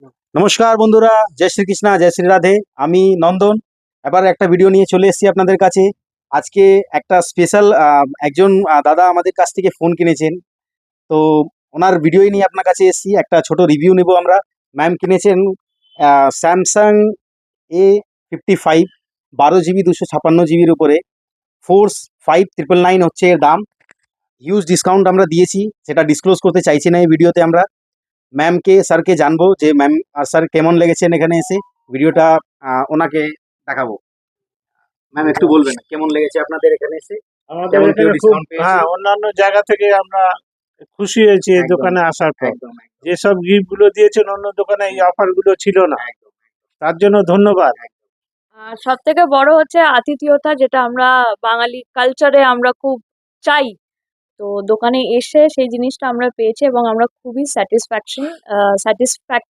নমস্কার বন্ধুরা, জয় শ্রীকৃষ্ণা, জয় শ্রী রাধে। আমি নন্দন এবার একটা ভিডিও নিয়ে চলে এসেছি আপনাদের কাছে। আজকে একটা স্পেশাল একজন দাদা আমাদের কাছ থেকে ফোন কিনেছেন। তো ওনার ভিডিওই নিয়ে আপনার কাছে এসেছি, একটা ছোট রিভিউ নেব আমরা। ম্যাম কিনেছেন স্যামসাং A55 12 GB 256 জিবির উপরে। ফোর্স 5999 হচ্ছে এর দাম। হিউজ ডিসকাউন্ট আমরা দিয়েছি, সেটা ডিসক্লোজ করতে চাইছি না এই ভিডিওতে। আমরা ম্যামকে স্যারকে জানবো যে ম্যাম আর স্যার কেমন লেগেছেন এখানে এসে। ভিডিওটা ওনাকে দেখাবো। ম্যাম একটু বলবেন কেমন লেগেছে আপনাদের এখানে এসে, আমাদের কেমন কেউ এখানে খুব ডিসকাউন্ট পেয়েছে? অন্যান্য জায়গা থেকে আমরা খুশি হয়েছি এই একদম দোকানে আসার পর। একদম যেসব গিফট গুলো দিয়েছেন অন্য দোকানে এই অফার গুলো ছিল না, একদম তার জন্য ধন্যবাদ। সব থেকে বড় হচ্ছে আতিথেয়তা, যেটা আমরা বাঙালি কালচারে আমরা খুব চাই। তো দোকানে এসে সেই জিনিসটা আমরা পেয়েছি এবং আমরা খুবই স্যাটিসফ্যাক্ট